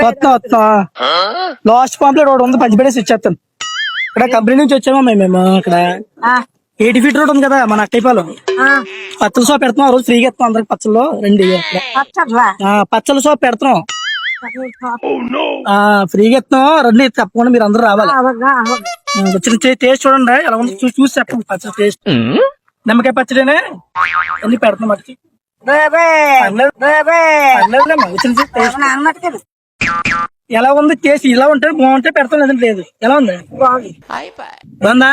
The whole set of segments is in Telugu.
వస్తా లాస్ట్ పాంప్లెట్ ఒకటి ఉంది, పంచిపెట్టేసి ఇచ్చేస్తాను. ఇక్కడ కంపెనీ నుంచి వచ్చామా మేము. ఇక్కడ 80 feet రోడ్ ఉంది కదా మన అక్కయ్యపాలెం, పచ్చల షాప్ పెడుతున్నాం. ఆ రోజు ఫ్రీగా ఇస్తాం అందరికి పచ్చళ్ళు రండి. పచ్చల షాప్ పెడుతున్నాం, ఫ్రీగా ఇస్తాం రండి, తప్పకుండా మీరు అందరూ రావాలి. వచ్చిన టేస్ట్ చూడండి ఎలా ఉంది, చూసి చెప్పండి. పచ్చడి టేస్ట్ నిమ్మకాయ పచ్చడినే అన్ని పెడుతున్నాం. మట్టి ఎలా ఉంది టేస్ట్? ఇలా ఉంటే బాగుంటే పెడతాం, లేదంటే లేదు. ఎలా ఉంది? బాగుందా?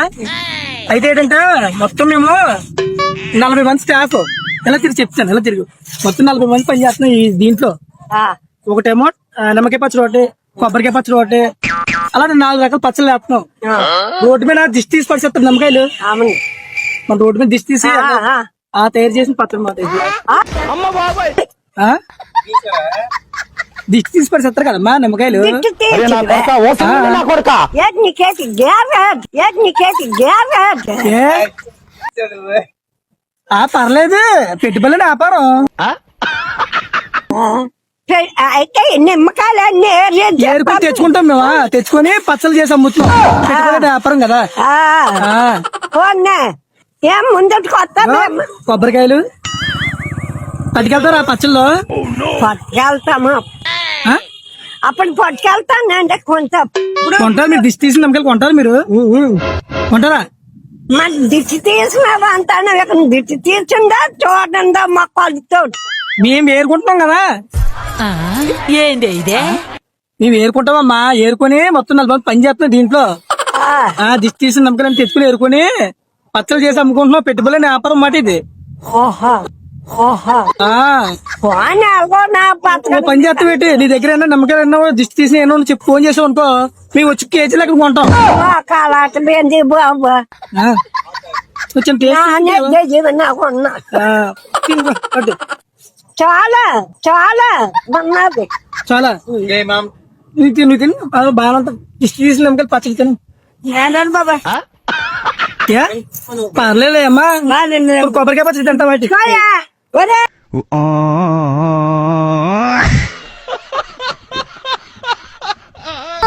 అయితే ఏంటంటే మొత్తం మేము 40 మంది స్టాఫ్. ఎలా తిరిగి చెప్తాను, ఎలా తిరిగి మొత్తం 40 మంది పని చేస్తున్నాం ఈ దీంట్లో. ఒకటేమో నిమ్మకాయ పచ్చడి ఒకటి, కొబ్బరికాయ పచ్చడి ఒకటి, అలానే 4 రకాల పచ్చళ్ళు వేస్తున్నాం. రోడ్డు మీద దిష్టి తీసి పడిచేస్తాం నిమ్మకాయలు. మన రోడ్డు మీద దిష్టి తీసి తయారు చేసిన పచ్చడి మాట. దిష్టి తీసి పడిచేస్తారు కదమ్మా నిమ్మకాయలు. పర్లేదు, పెట్టుబడి వ్యాపారం. అయితే నిమ్మకాయలు ఏరుకొని తెచ్చుకుంటాం మేము, తెచ్చుకొని పచ్చళ్ళు చేసి అమ్ముతున్నాం. పెట్టుబడి వ్యాపారం కదా. ఏం ముందటికి వస్తాను. కొబ్బరికాయలు పట్టుకెళ్తారా పచ్చళ్ళు? పట్టుకెళ్తాము, అప్పుడు పట్టుకెళ్తానండి. కొంటారు మీరు? దిష్టి తీసిన నమ్మకాయలు కొంటారు మీరు? కొంటారా? మన దిష్టి తీసిన అంటాను, దిష్టి తీర్చిందా చూడండి మా కొలతో. మేము ఏరుకుంటున్నాం కదా. ఏంటి ఇదే? మేము ఏరుకుంటామమ్మా. ఏరుకొని మొత్తం 40 మంది పని చేస్తున్నాం దీంట్లో. దిష్టి తీసిన నమ్మకాయలు తెచ్చుకుని ఏరుకొని పచ్చళ్ళు చేసి అమ్ముకుంటున్నాం. పెట్టుబడి వ్యాపారం మాట ఇది. పని చేస్తాం ఏంటి? నీ దగ్గర ఏమన్నా నమ్మకాలు ఎన్నో దిష్టి తీసి ఏమో చెప్పి ఫోన్ చేసావు అనుకో, మేము వచ్చి కేజీలు అక్కడ కొంటాం. కొంచెం చాలా చాలా బాగున్నది. చాలా బాగా దిష్టి తీసిన నమ్మకాలు పచ్చడి తిను బాబా. పర్లేదు అమ్మా, కొబ్బరికాయ పచ్చడి తింటాం.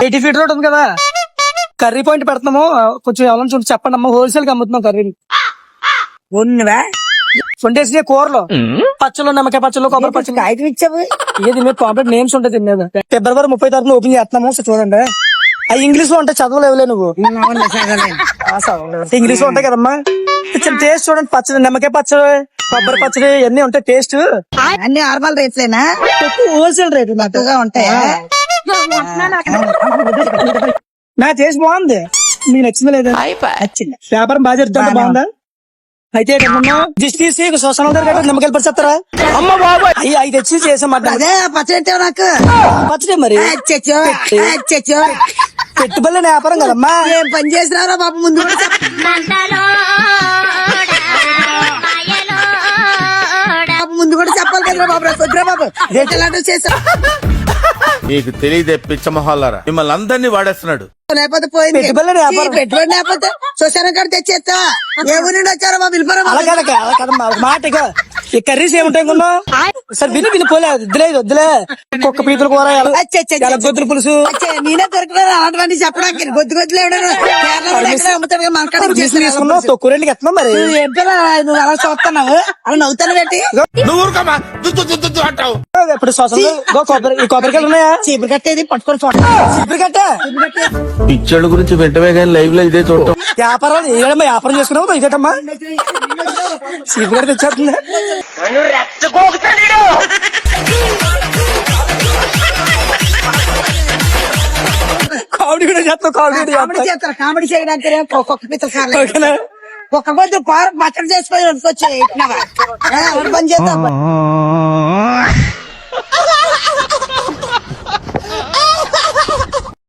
80 feet రోడ్ ఉంది కదా, కర్రీ పాయింట్ పెడుతున్నాము. కొంచెం ఎవరైనా చూసి చెప్పండి అమ్మా, హోల్సేల్ కి అమ్ముతున్నాం కర్రీలు. వండేసి కూరలు, పచ్చళ్ళు, నిమ్మకాయ పచ్చళ్ళు, కొబ్బరి పచ్చళ్ళు ఏది మీరు పాంప్లెట్ నేమ్స్ ఉంటుంది మీద. ఫిబ్రవరి 30 తారీఖున ఓపెన్ చేస్తున్నాము. చూడండి, అవి ఇంగ్లీష్ లో ఉంటాయి, చదవలేవులే నువ్వు. ఇంగ్లీష్ లో ఉంటాయి కదమ్మా. టేస్ట్ చూడండి, పచ్చడి, నిమ్మకాయ పచ్చడి, కొబ్బరి పచ్చడి ఇవన్నీ ఉంటాయి. టేస్ట్ అన్ని నార్మల్ రేట్లేనా? హోల్సేల్ రేట్ ఎక్కువగా ఉంటాయా? నా టేస్ట్ బాగుంది, మీకు నచ్చిందా లేదా? వ్యాపారం బాగా జరుగుతుందా? బాగుందా? అయితే దిష్టి తీసి శ్మశానం దగ్గర నిమ్మకాయలు పడిచేస్తారా? అమ్మ బాబు, అవి తెచ్చి చేసామాట. అదే పచ్చడి నాకు పచ్చడి మరి పెట్టుబడి వ్యాపారం కదమ్మా. ఏం పని చేసినారా బాబు? ముందు కూడా చెప్పాలి కదరా బాబు. వద్దురా బాబు, ఎట్లాంటి చేసా నీకు తెలియదే పిచ్చ మొహాలారా, మిమ్మల్ని అందరినీ వాడేస్తున్నాడు. లేకపోతే పోయింది పెట్టుబడి, లేకపోతే శ్మశానం కాడ తెచ్చేస్తా. ఏ ఊరి నుండి వచ్చారో బాబు? మాట ఈ కర్రీస్ ఏముంటాయి కొన్నా సార్? విని పోలే, వద్దులే వద్దులే. కుక్క పీతల కూర, గొద్దుల పులుసు. నేనే దొరకలేదు అలాంటివన్నీ చెప్పడానికి. గొద్దులే తీసుకున్నావు, తొక్కు రెండుకి ఎత్తున్నాం. మరి నువ్వు అలా చూస్తున్నావు, అలా నవ్వుతాను పెట్టి. ఇప్పుడు కొబ్బరికాయలు ఉన్నాయా? చీపురు కట్టేది పట్టుకొని చీపురు కట్ట పిచ్చోళ్ళ గురించి వెంటనే కానీ లైవ్ లో ఇదే చూడటం. వ్యాపారం ఏదమ్మా, వ్యాపారం చేసుకున్నావు ఇదేటమ్మా. చీపురు కట్ట తెచ్చేస్తుంది. కామెడీ కూడా చేస్తావు. కామెడీ చేయడానికి ఒక్కొక్క పిత్తలు ఒక్క కొద్ది పచ్చడి చేసుకొని వచ్చి పని చేద్దాం.